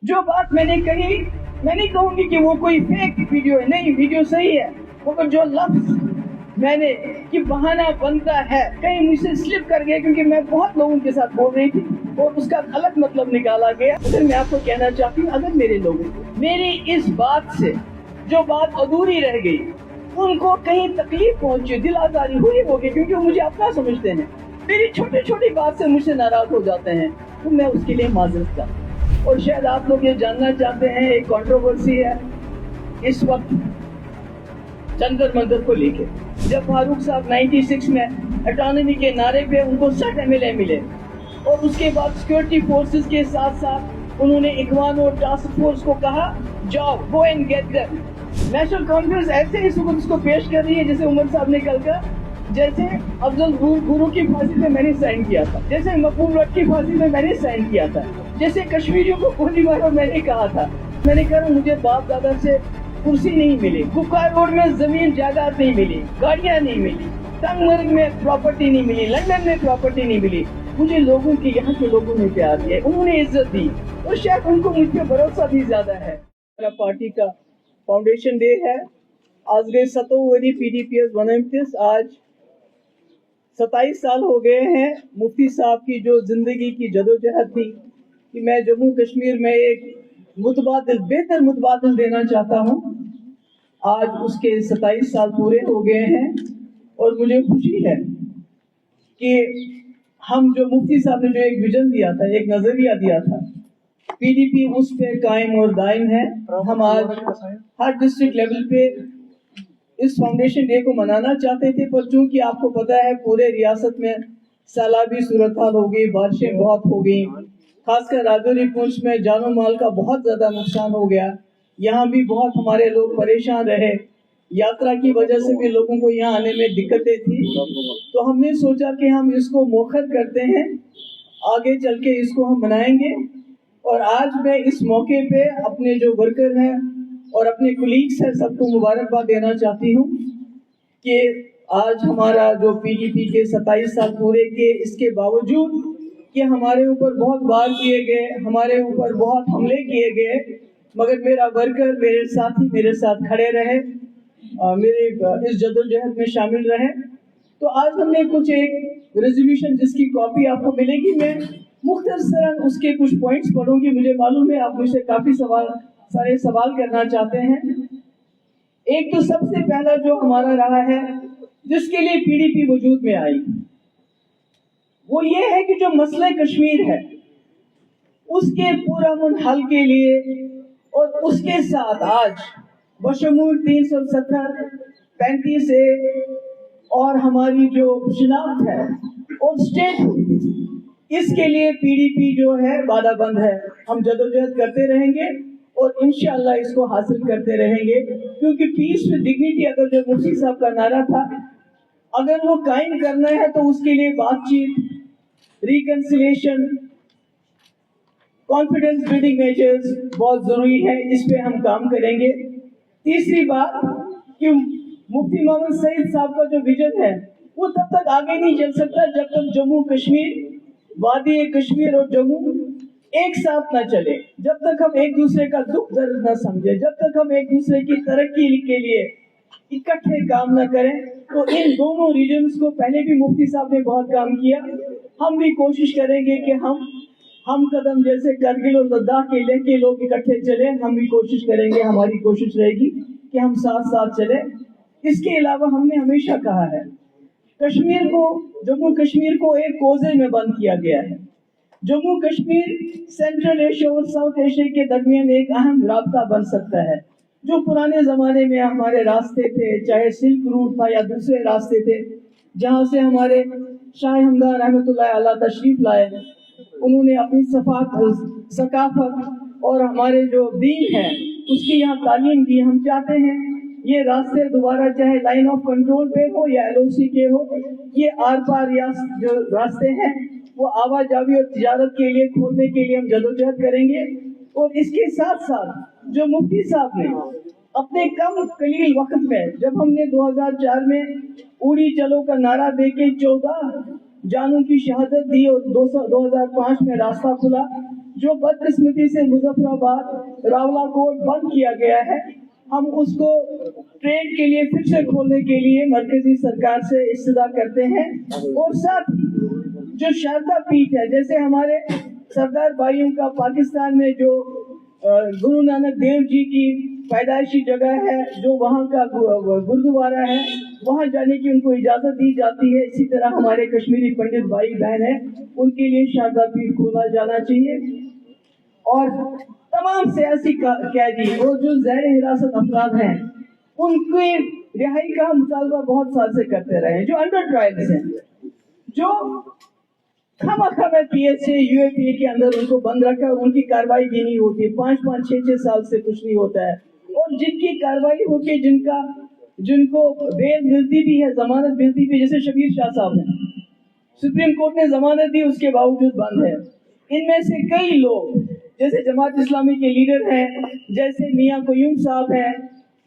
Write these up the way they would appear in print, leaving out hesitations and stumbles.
जो बात मैंने कही, मैं नहीं कहूँगी कि वो कोई फेक वीडियो है, नहीं, वीडियो सही है, मगर जो लफ्ज मैंने कि बहाना बनता है कहीं मुझसे स्लिप कर गया, क्योंकि मैं बहुत लोगों के साथ बोल रही थी और उसका गलत मतलब निकाला गया। फिर मैं आपको कहना चाहती हूँ, अगर मेरे लोगों को मेरी इस बात से जो बात अधूरी रह गई, उनको कहीं तकलीफ पहुंची, दिल आजारी हुई होगी, क्योंकि वो मुझे अपना समझते हैं, मेरी छोटी छोटी बात से मुझसे नाराज हो जाते हैं, तो मैं उसके लिए माजरत करता। और शायद आप लोग ये जानना चाहते हैं, एक कंट्रोवर्सी है इस वक्त जंतर मंतर को लेके। जब फारूक साहब 96 में ऑटोनॉमी के नारे पे उनको 60 MLA मिले और उसके बाद सिक्योरिटी फोर्सेस के साथ साथ उन्होंने इखवान और टास्क फोर्स को कहा, जाओ, go and get them. National conference ऐसे इस वक्त उसको पेश कर रही है जैसे उमर साहब ने कल का, जैसे अफजल गुरु की फांसी में मैंने साइन किया था, जैसे मकबूल भट्ट की फांसी में मैंने साइन किया था, जैसे कश्मीरियों को गोली मारो मैंने कहा था। मैंने कहा मुझे बाप दादा से कुर्सी नहीं मिली, कुकार रोड में जमीन जायदाद नहीं मिली, गाड़ियां नहीं मिली, संगमर्ग में प्रॉपर्टी नहीं मिली, लंदन में प्रॉपर्टी नहीं मिली, मुझे लोगों के यहाँ के लोगों ने प्यार दिया, उन्होंने इज्जत दी और शायद उनको मुझ पर भरोसा भी ज्यादा है। मेरा पार्टी का फाउंडेशन डे है, आज गए 7 वरी PDPS वनमतिस, आज 27 साल हो गए हैं मुफ्ती साहब की जो जिंदगी की जदोजहद थी कि मैं जम्मू कश्मीर में एक मुतबादिल, बेहतर मुतबादिल देना चाहता हूँ। आज उसके 27 साल पूरे हो गए हैं और मुझे खुशी है कि हम जो मुफ्ती साहब ने जो एक विजन दिया था, एक नजरिया दिया था, PDP उस पे कायम और दायम है। हम आज हर डिस्ट्रिक्ट लेवल पे इस फाउंडेशन डे को मनाना चाहते थे, पर चूंकि आपको पता है पूरे रियासत में सैलाबी सूरत हाल हो गई, बारिशें बहुत हो गई, खासकर राजौरी पुंछ में जानो माल का बहुत ज्यादा नुकसान हो गया, यहाँ भी बहुत हमारे लोग परेशान रहे, यात्रा की वजह से भी लोगों को यहाँ आने में दिक्कतें थी। तो हमने सोचा कि हम इसको मौखर करते हैं, आगे चल के इसको हम मनाएंगे। और आज मैं इस मौके पे अपने जो वर्कर हैं और अपने कुलीग्स हैं सबको मुबारकबाद देना चाहती हूँ कि आज हमारा जो PDP के 27 साल पूरे किए, इसके बावजूद कि हमारे ऊपर बहुत वार किए गए, हमारे ऊपर बहुत हमले किए गए, मगर मेरा वर्कर, मेरे साथी मेरे साथ खड़े रहे, मेरे इस जदोजहद में शामिल रहे। तो आज हमने कुछ एक रेजोल्यूशन जिसकी कॉपी आपको मिलेगी, मैं मुख्तसरन उसके कुछ पॉइंट्स पढ़ूंगी। मुझे मालूम है आप मुझसे काफी सारे सवाल करना चाहते हैं। एक तो सबसे पहला जो हमारा रहा है जिसके लिए PDP वजूद में आई, वो ये है कि जो मसला कश्मीर है उसके पुरअमन हल के लिए और उसके साथ आज बशमूल 370, 35A और हमारी जो शिनाख्त है और स्टेट, इसके लिए PDP जो है वादाबंद है। हम जदोजहद करते रहेंगे और इंशाअल्लाह इसको हासिल करते रहेंगे, क्योंकि पीस विद डिग्निटी अगर जो मुफ्ती साहब का नारा था, अगर वो कायम करना है तो उसके लिए बातचीत, रिकंसिलिएशन, कॉन्फिडेंस बिल्डिंग मेजर्स बहुत जरूरी है, इस पे हम काम करेंगे। तीसरी बात कि मुफ्ती मोहम्मद सईद साहब का जो विजन है वो तब तक आगे नहीं चल सकता जब तक जम्मू कश्मीर, वादी कश्मीर और जम्मू एक साथ न चले, जब तक हम एक दूसरे का दुख दर्द न समझे, जब तक हम एक दूसरे की तरक्की के लिए इकट्ठे काम न करें। तो इन दोनों रीजन्स को पहले भी मुफ्ती साहब ने बहुत काम किया, हम भी कोशिश करेंगे कि हम कदम जैसे करगिल और लद्दाख के लिए के लोग इकट्ठे चले, हम भी कोशिश करेंगे, हमारी कोशिश रहेगी कि हम साथ साथ चले। इसके अलावा हमने हमेशा कहा है कश्मीर को, जम्मू कश्मीर को एक कोजे में बंद किया गया है। जम्मू कश्मीर सेंट्रल एशिया और साउथ एशिया के दरमियान एक अहम रास्ता बन सकता है। जो पुराने जमाने में हमारे रास्ते थे, चाहे सिल्क रूट था या दूसरे रास्ते थे, जहाँ से हमारे शाह हमदान रहमतुल्लाह अलैह तशरीफ लाए, उन्होंने अपनी सकाफत और हमारे जो दीन है उसकी यहाँ तालीम दी। हम चाहते हैं ये रास्ते दोबारा चाहे लाइन ऑफ कंट्रोल पे हो या LOC के हो, ये आर पार या जो रास्ते हैं वो आवाजावी और तिजारत के लिए खोलने के लिए हम जदोजहद करेंगे। और इसके साथ साथ जो मुफ्ती साहब ने अपने कम कलील वक्त में, जब हमने 2004 में उड़ी चलो का नारा दे के 14 जानों की शहादत दी और 2005 में रास्ता खुला, जो बदकिस्मती से मुजफ्फराबाद रावलाकोट बंद किया गया है, हम उसको ट्रेड के लिए फिर से खोलने के लिए मरकजी सरकार से इस्तदा करते हैं। और साथ ही जो शारदा पीठ है, जैसे हमारे सरदार भाइयों का पाकिस्तान में जो गुरु नानक देव जी की पैदाइशी जगह है, जो वहाँ का गुरुद्वारा है, वहाँ जाने की उनको इजाजत दी जाती है। इसी तरह हमारे कश्मीरी पंडित भाई बहन हैं, उनके लिए शारदा पीठ खोला जाना चाहिए। और तमाम सियासी कैदी और जो ज़ैर हिरासत अफराद हैं, उनकी रिहाई का मुतालबा बहुत साल से करते रहे हैं। जो अंडर ट्रायल्स हैं, जो खामखा में PSA UAPA के अंदर उनको बंद रखा और उनकी कार्रवाई भी नहीं होती, 5-5, 6-6 साल से कुछ नहीं होता है। और जिनकी कार्रवाई होके जिनको बेल मिलती भी है, जमानत मिलती भी, जैसे शबीर शाह साहब ने, सुप्रीम कोर्ट ने जमानत दी, उसके बावजूद बंद है। इनमें से कई लोग जैसे जमात इस्लामी के लीडर हैं, जैसे मियां क़य्यूम साहब हैं,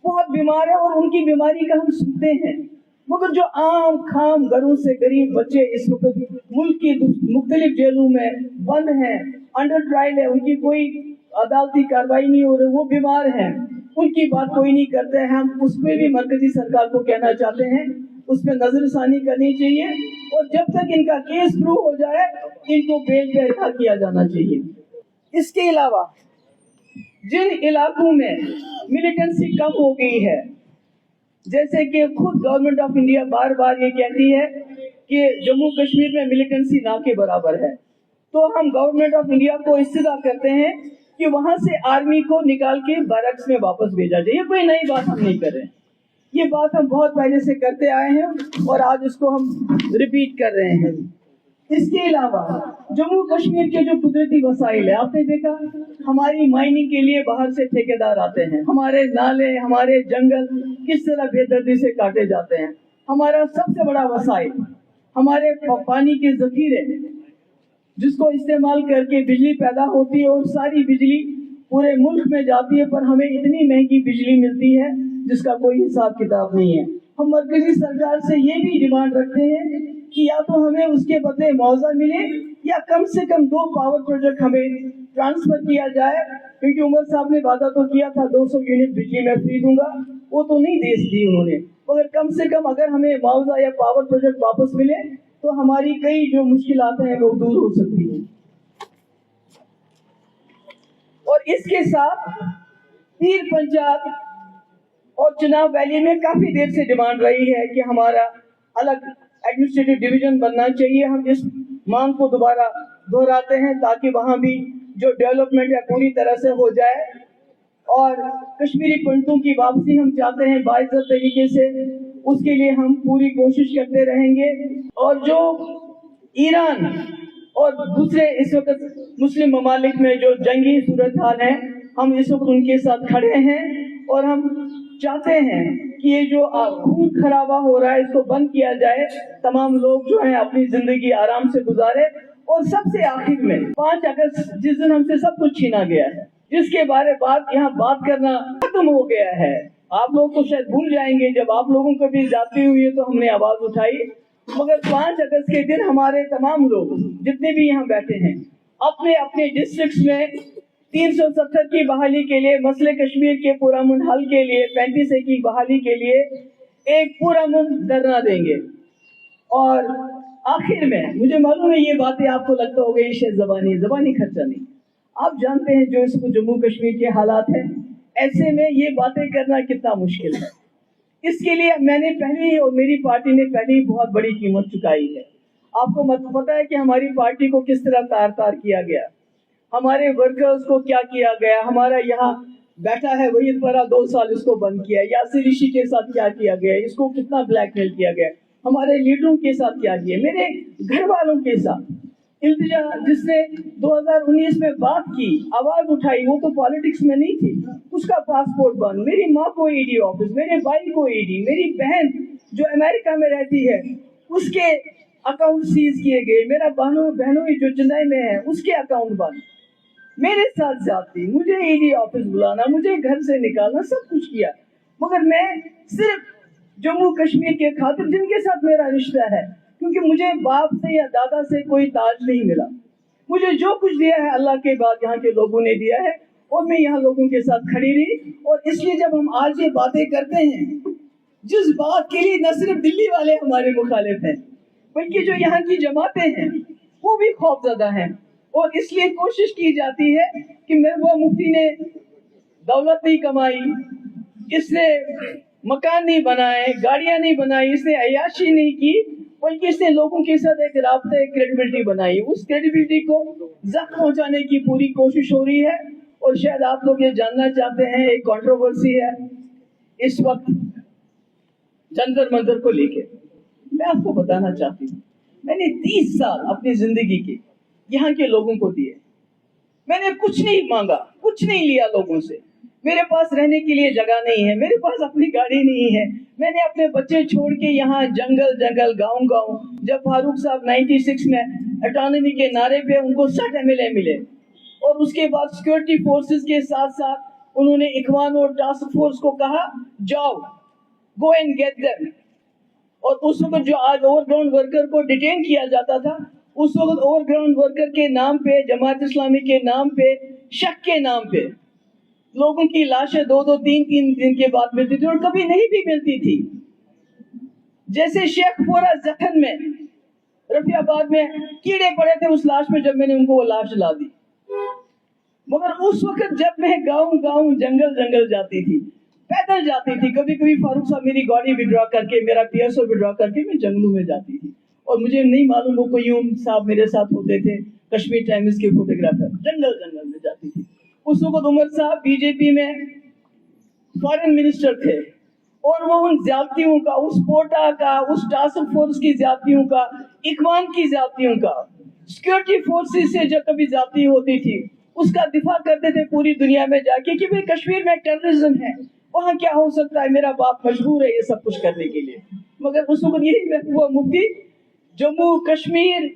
बहुत बीमार है और उनकी बीमारी का हम सुनते हैं। मगर जो आम खाम घरों से गरीब बच्चे इस वक्त मुल्क की मुख्तलिफ जेलों में बंद हैं, अंडर ट्रायल है, उनकी कोई अदालती कार्रवाई नहीं हो रही, वो बीमार हैं, उनकी बात कोई नहीं करते हैं। हम उस पर भी मरकजी सरकार को कहना चाहते हैं, उस पर नजरसानी करनी चाहिए और जब तक इनका केस प्रूव हो जाए, इनको बेल पे रिहा किया जाना चाहिए। इसके अलावा जिन इलाकों में मिलिटेंसी कम हो गई है, जैसे कि खुद गवर्नमेंट ऑफ इंडिया बार बार ये कहती है कि जम्मू कश्मीर में मिलिटेंसी ना के बराबर है, तो हम गवर्नमेंट ऑफ इंडिया को इस्तदा करते हैं कि वहां से आर्मी को निकाल के बैरक्स में वापस भेजा जाए। ये कोई नई बात हम नहीं कर रहे हैं, ये बात हम बहुत पहले से करते आए हैं और आज इसको हम रिपीट कर रहे हैं। इसके अलावा जम्मू कश्मीर के जो कुदरती वसाइल है, आपने देखा हमारी माइनिंग के लिए बाहर से ठेकेदार आते हैं, हमारे नाले, हमारे जंगल किस तरह बेदर्दी से काटे जाते हैं। हमारा सबसे बड़ा वसाइल हमारे पानी के जखीरे, जिसको इस्तेमाल करके बिजली पैदा होती है और सारी बिजली पूरे मुल्क में जाती है, पर हमें इतनी महंगी बिजली मिलती है जिसका कोई हिसाब किताब नहीं है। हम मरकजी सरकार से ये भी डिमांड रखते हैं कि या तो हमें उसके बदले मुआवजा मिले या कम से कम 2 पावर प्रोजेक्ट हमें ट्रांसफर किया जाए, क्योंकि उमर साहब ने वादा तो किया था 200 यूनिट बिजली मैं फ्री दूंगा, वो तो नहीं दे दी उन्होंने। मगर कम से कम अगर हमें मुआवजा या पावर प्रोजेक्ट वापस मिले तो हमारी कई जो मुश्किलात हैं वो दूर हो सकती हैं। और इसके साथ पीर पंचायत और चुनाव वैली में काफी देर से डिमांड रही है कि हमारा अलग एडमिनिस्ट्रेटिव डिवीजन बनना चाहिए। हम इस मांग को दोबारा दोहराते हैं ताकि वहां भी जो डेवलपमेंट है पूरी तरह से हो जाए और कश्मीरी पंडितों की वापसी हम चाहते हैं बाइज्जत तरीके से, उसके लिए हम पूरी कोशिश करते रहेंगे। और जो ईरान और दूसरे इस वक्त मुस्लिम ममालिक में जो जंगी सूरत हाल है, हम इस वक्त उनके साथ खड़े हैं और हम चाहते हैं कि ये जो खून खराबा हो रहा है इसको बंद किया जाए, तमाम लोग जो हैं अपनी जिंदगी आराम से गुजारे। और सबसे आखिर में 5 अगस्त जिस दिन हमसे सब कुछ छीना गया है, जिसके बारे यहाँ बात करना खत्म हो गया है। आप लोग तो शायद भूल जाएंगे, जब आप लोगों को भी जाती हुई है तो हमने आवाज उठाई, मगर 5 अगस्त के दिन हमारे तमाम लोग जितने भी यहाँ बैठे हैं अपने अपने डिस्ट्रिक्ट में 370 की बहाली के लिए, मसले कश्मीर के पुरअमन हल के लिए, 35A की बहाली के लिए एक पुरअमन धरना देंगे। और आखिर में मुझे मालूम है ये बातें आपको लगता होगा ये शायद जबानी खर्चा नहीं, आप जानते हैं जो इसको जम्मू कश्मीर के हालात हैं, ऐसे में ये बातें करना कितना मुश्किल है। इसके लिए मैंने पहले ही और मेरी पार्टी ने पहले ही बहुत बड़ी कीमत चुकाई है। आपको पता है कि हमारी पार्टी को किस तरह तार तार किया गया, हमारे वर्कर्स को क्या किया गया। हमारा यहाँ बैठा है वहीद परा 2 साल इसको बंद किया, यासिर ऋषि के साथ क्या किया गया, इसको कितना ब्लैकमेल किया गया, हमारे लीडरों के साथ क्या किया, मेरे घर वालों के साथ। इल्तिजा जिसने 2019 में बात की, आवाज उठाई, वो तो पॉलिटिक्स में नहीं थी, उसका पासपोर्ट बंद, मेरी माँ को ईडी ऑफिस, मेरे भाई को ईडी, मेरी बहन जो अमेरिका में रहती है उसके अकाउंट सीज किए गए, मेरा बहनों जो चेन्नई में है उसके अकाउंट बंद, मेरे साथ जाती, मुझे ईडी ऑफिस बुलाना, मुझे घर से निकालना, सब कुछ किया। मगर मैं सिर्फ जम्मू कश्मीर के खातिर, जिनके साथ मेरा रिश्ता है, क्योंकि मुझे बाप से या दादा से कोई ताज नहीं मिला, मुझे जो कुछ दिया है अल्लाह के बाद यहाँ के लोगों ने दिया है, और मैं यहाँ लोगों के साथ खड़ी रही। और इसलिए जब हम आज ये बातें करते हैं, जिस बात के लिए न सिर्फ दिल्ली वाले हमारे मुखालिफ हैं, बल्कि जो यहाँ की जमातें हैं वो भी खौफजदा हैं, और इसलिए कोशिश की जाती है कि महबूबा मुफ्ती ने दौलत नहीं कमाई, इसने मकान नहीं बनाए, गाड़ियां नहीं बनाई, इसने अय्याशी नहीं की, बल्कि इसने लोगों के साथ एक राब्ता, एक क्रेडिबिलिटी बनाई। उस क्रेडिबिलिटी को जख्म पहुंचाने की पूरी कोशिश हो रही है। और शायद आप लोग ये जानना चाहते हैं, एक कंट्रोवर्सी है इस वक्त जंतर मंतर को लेके। मैं आपको बताना चाहती हूँ, मैंने 30 साल अपनी जिंदगी के यहाँ के लोगों को दिए। मैंने कुछ नहीं मांगा, कुछ नहीं लिया लोगों से। मेरे पास रहने के लिए जगह नहीं है, मेरे पास अपनी गाड़ी नहीं है। मैंने अपने बच्चे छोड़ के यहाँ जंगल जंगल, गांव गांव, जब फारूक साहब 96 में ऑटोनॉमी के नारे पे उनको 60 MLA मिले, और उसके बाद सिक्योरिटी फोर्सेस के साथ साथ उन्होंने इखवान और टास्क फोर्स को कहा जाओ, गो एंड गेट देम। और उस वक्त जो आज ओवरग्राउंड वर्कर को डिटेन किया जाता था, उस वक्त ओवरग्राउंड वर्कर के नाम पे, जमात इस्लामी के नाम पे, शक के नाम पे लोगों की लाशें 2-2, 3-3 दिन के बाद मिलती थी, और कभी नहीं भी मिलती थी। जैसे शेखपुरा जखन में, रफियाबाद में कीड़े पड़े थे उस लाश में, जब मैंने उनको वो लाश ला दी। मगर उस वक्त जब मैं गांव गांव, जंगल जंगल जाती थी, पैदल जाती थी, कभी कभी फारूक साहब मेरी गाड़ी विड्रॉ करके, मेरा PSO विड्रॉ करके मैं जंगलों में जाती थी। और मुझे नहीं मालूम वो कोयूम साहब मेरे साथ होते थे, कश्मीर टाइम्स के फोटोग्राफर, जंगल जंगल में जाती थी। उस वक्त उमर साहब बीजेपी में फॉरेन मिनिस्टर थे, और वो उन ज्यादतियों का, उस पोटा का, उस टास्क फोर्स की ज्यादतियों का, इखवान की ज्यादतियों का, सिक्योरिटी फोर्सेस से जब कभी ज्यादती होती थी उसका दिफा करते थे पूरी दुनिया में जाके कि भाई कश्मीर में टेररिज्म है, वहाँ क्या हो सकता है, मेरा बाप मजबूर है ये सब कुछ करने के लिए। मगर उस वक्त यही महबूबा मुफ्ती जम्मू कश्मीर,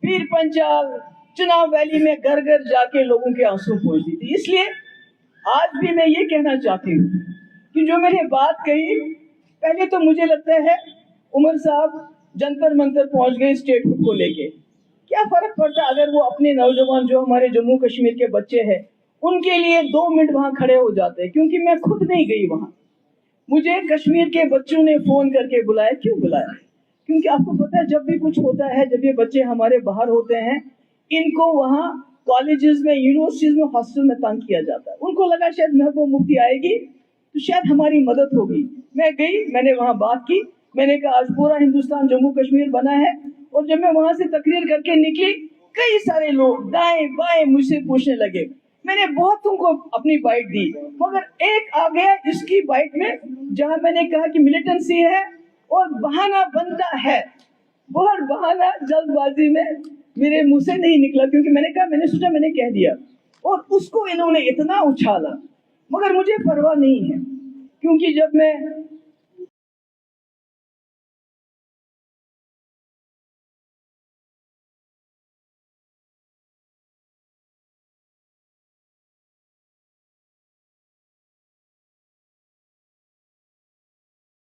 पीर पंचाल, चुनाव वैली में घर घर जाके लोगों के आंसू पोंछती थी। इसलिए आज भी मैं ये कहना चाहती हूँ कि जो मैंने बात कही, पहले तो मुझे लगता है उमर साहब जंतर मंतर पहुंच गए स्टेट हुड को लेके। क्या फर्क पड़ता अगर वो अपने नौजवान, जो हमारे जम्मू कश्मीर के बच्चे हैं, उनके लिए 2 मिनट वहां खड़े हो जाते। क्योंकि मैं खुद नहीं गई वहां, मुझे कश्मीर के बच्चों ने फोन करके बुलाया। क्यों बुलाया? क्योंकि आपको पता है जब भी कुछ होता है, जब ये बच्चे हमारे बाहर होते हैं, इनको वहाँ कॉलेजेस में, यूनिवर्सिटीज में, हॉस्टल में तंग किया जाता है। उनको लगा शायद महबूबा मुफ्ती आएगी तो शायद हमारी मदद होगी। मैं गई, मैंने वहाँ बात की, मैंने कहा आज पूरा हिंदुस्तान जम्मू कश्मीर बना है। और जब मैं वहां से तकरीर करके निकली, कई सारे लोग दाएं बाएं मुझसे पूछने लगे। मैंने बहुतों को अपनी बाइट दी, मगर एक आ गया इसकी बाइट में, जहां मैंने कहा कि मिलिटेंसी है और बहाना बनता है, और बहाना जल्दबाजी में मेरे मुंह से नहीं निकला, क्योंकि मैंने कहा, मैंने सोचा मैंने कह दिया, और उसको इन्होंने इतना उछाला। मगर मुझे परवाह नहीं है, क्योंकि जब मैं